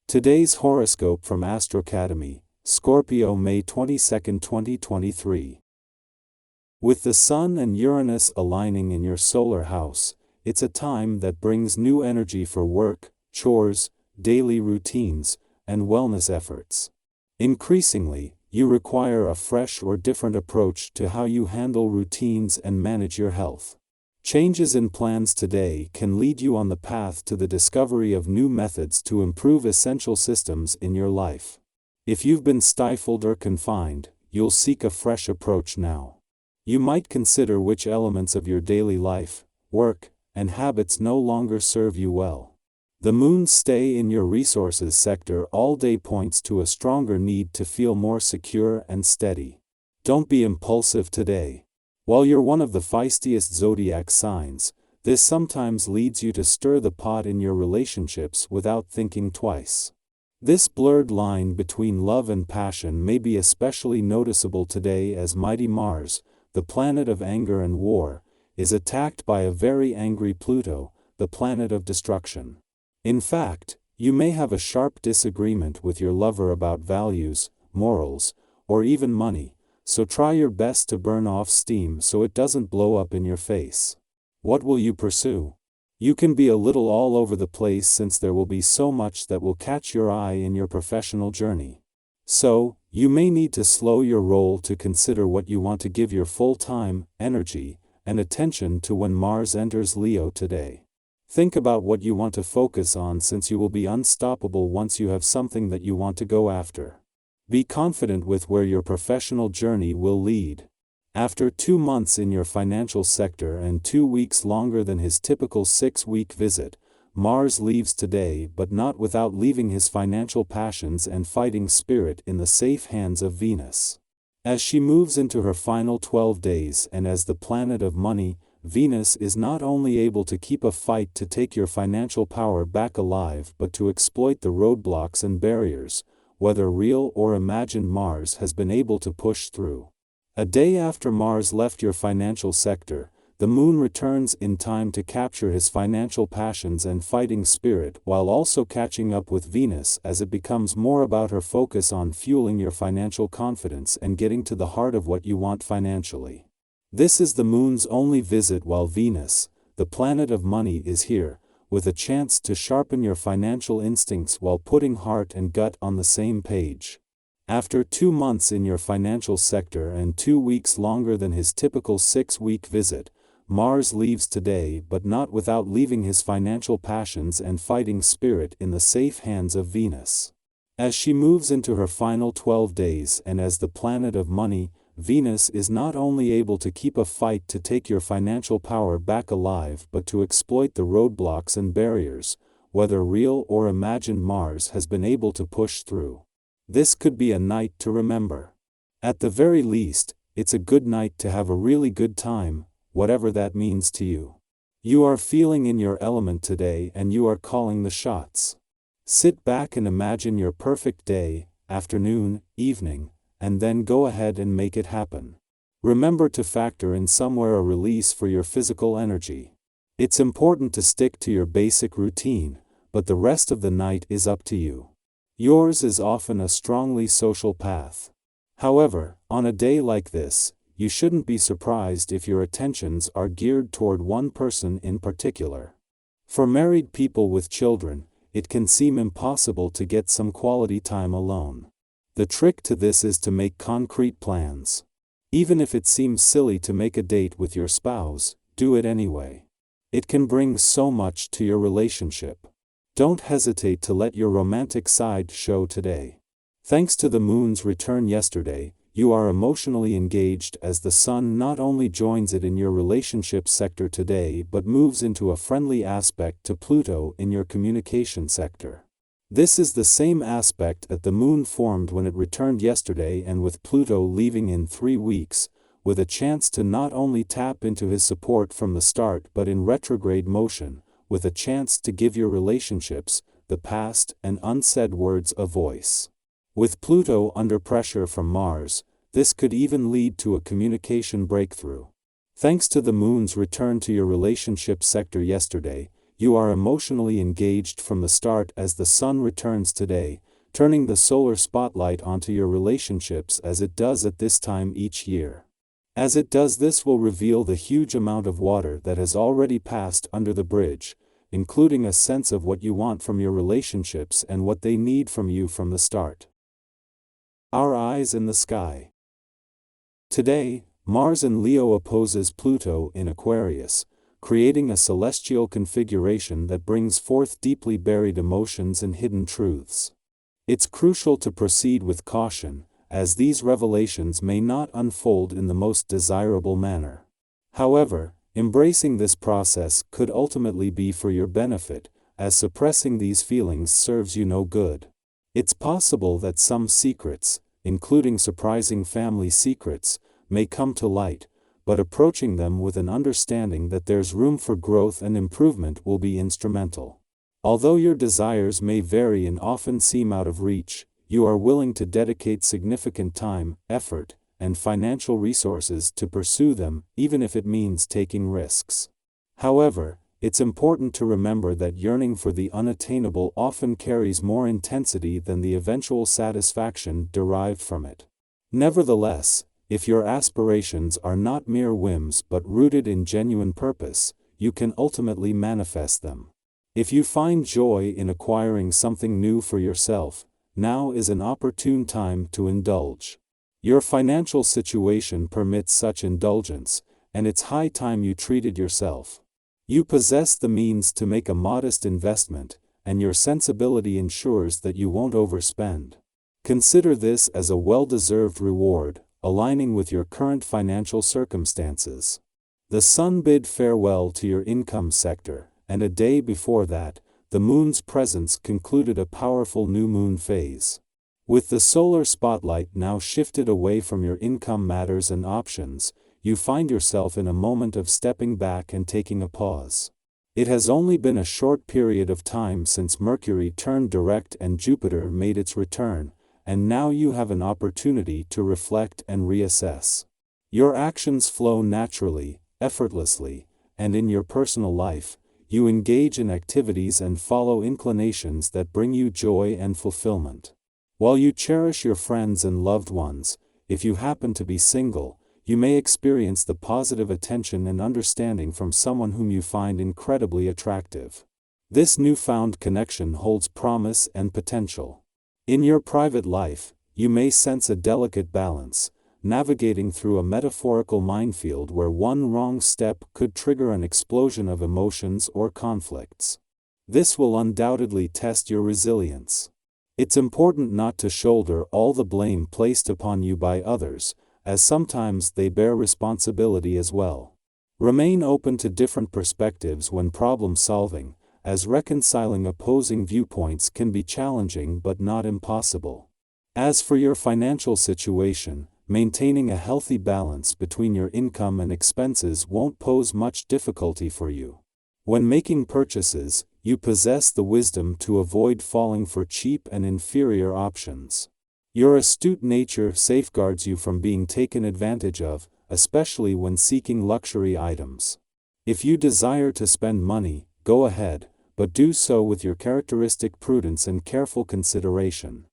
Today's horoscope from Astrocademy, Scorpio May 22, 2023. With the Sun and Uranus aligning in your solar house, it's a time that brings new energy for work, chores, daily routines, and wellness efforts. Increasingly, you require a fresh or different approach to how you handle routines and manage your health. Changes in plans today can lead you on the path to the discovery of new methods to improve essential systems in your life. If you've been stifled or confined, you'll seek a fresh approach now. You might consider which elements of your daily life, work, and habits no longer serve you well. The moon's stay in your resources sector all day points to a stronger need to feel more secure and steady. Don't be impulsive today. While you're one of the feistiest zodiac signs, this sometimes leads you to stir the pot in your relationships without thinking twice. This blurred line between love and passion may be especially noticeable today as mighty Mars, the planet of anger and war, is attacked by a very angry Pluto, the planet of destruction. In fact, you may have a sharp disagreement with your lover about values, morals, or even money. So try your best to burn off steam so it doesn't blow up in your face. What will you pursue? You can be a little all over the place since there will be so much that will catch your eye in your professional journey. So, you may need to slow your roll to consider what you want to give your full time, energy, and attention to when Mars enters Leo today. Think about what you want to focus on since you will be unstoppable once you have something that you want to go after. Be confident with where your professional journey will lead. After 2 months in your financial sector and 2 weeks longer than his typical 6-week visit, Mars leaves today but not without leaving his financial passions and fighting spirit in the safe hands of Venus. As she moves into her final 12 days and as the planet of money, Venus is not only able to keep a fight to take your financial power back alive but to exploit the roadblocks and barriers, whether real or imagined, Mars has been able to push through. A day after Mars left your financial sector, the moon returns in time to capture his financial passions and fighting spirit while also catching up with Venus as it becomes more about her focus on fueling your financial confidence and getting to the heart of what you want financially. This is the moon's only visit while Venus, the planet of money, is here, with a chance to sharpen your financial instincts while putting heart and gut on the same page. After 2 months in your financial sector and 2 weeks longer than his typical 6-week visit, Mars leaves today but not without leaving his financial passions and fighting spirit in the safe hands of Venus. As she moves into her final 12 days and as the planet of money, Venus is not only able to keep a fight to take your financial power back alive but to exploit the roadblocks and barriers, whether real or imagined, Mars has been able to push through. This could be a night to remember. At the very least, it's a good night to have a really good time, whatever that means to you. You are feeling in your element today and you are calling the shots. Sit back and imagine your perfect day, afternoon, evening, and then go ahead and make it happen. Remember to factor in somewhere a release for your physical energy. It's important to stick to your basic routine, but the rest of the night is up to you. Yours is often a strongly social path. However, on a day like this, you shouldn't be surprised if your attentions are geared toward one person in particular. For married people with children, it can seem impossible to get some quality time alone. The trick to this is to make concrete plans. Even if it seems silly to make a date with your spouse, do it anyway. It can bring so much to your relationship. Don't hesitate to let your romantic side show today. Thanks to the moon's return yesterday, you are emotionally engaged as the sun not only joins it in your relationship sector today but moves into a friendly aspect to Pluto in your communication sector. This is the same aspect that the moon formed when it returned yesterday, and with Pluto leaving in 3 weeks, with a chance to not only tap into his support from the start but in retrograde motion, with a chance to give your relationships, the past and unsaid words, a voice. With Pluto under pressure from Mars, this could even lead to a communication breakthrough. Thanks to the moon's return to your relationship sector yesterday, you are emotionally engaged from the start as the sun returns today, turning the solar spotlight onto your relationships as it does at this time each year. As it does, this will reveal the huge amount of water that has already passed under the bridge, including a sense of what you want from your relationships and what they need from you from the start. Our eyes in the sky. Today, Mars in Leo opposes Pluto in Aquarius, creating a celestial configuration that brings forth deeply buried emotions and hidden truths. It's crucial to proceed with caution, as these revelations may not unfold in the most desirable manner. However, embracing this process could ultimately be for your benefit, as suppressing these feelings serves you no good. It's possible that some secrets, including surprising family secrets, may come to light, but approaching them with an understanding that there's room for growth and improvement will be instrumental. Although your desires may vary and often seem out of reach, you are willing to dedicate significant time, effort, and financial resources to pursue them, even if it means taking risks. However, it's important to remember that yearning for the unattainable often carries more intensity than the eventual satisfaction derived from it. Nevertheless, if your aspirations are not mere whims but rooted in genuine purpose, you can ultimately manifest them. If you find joy in acquiring something new for yourself, now is an opportune time to indulge. Your financial situation permits such indulgence, and it's high time you treated yourself. You possess the means to make a modest investment, and your sensibility ensures that you won't overspend. Consider this as a well-deserved reward, aligning with your current financial circumstances. The sun bid farewell to your income sector, and a day before that, the moon's presence concluded a powerful new moon phase. With the solar spotlight now shifted away from your income matters and options, you find yourself in a moment of stepping back and taking a pause. It has only been a short period of time since Mercury turned direct and Jupiter made its return, and now you have an opportunity to reflect and reassess. Your actions flow naturally, effortlessly, and in your personal life, you engage in activities and follow inclinations that bring you joy and fulfillment. While you cherish your friends and loved ones, if you happen to be single, you may experience the positive attention and understanding from someone whom you find incredibly attractive. This newfound connection holds promise and potential. In your private life, you may sense a delicate balance, navigating through a metaphorical minefield where one wrong step could trigger an explosion of emotions or conflicts. This will undoubtedly test your resilience. It's important not to shoulder all the blame placed upon you by others, as sometimes they bear responsibility as well. Remain open to different perspectives when problem-solving, as reconciling opposing viewpoints can be challenging but not impossible. As for your financial situation, maintaining a healthy balance between your income and expenses won't pose much difficulty for you. When making purchases, you possess the wisdom to avoid falling for cheap and inferior options. Your astute nature safeguards you from being taken advantage of, especially when seeking luxury items. If you desire to spend money, go ahead, but do so with your characteristic prudence and careful consideration.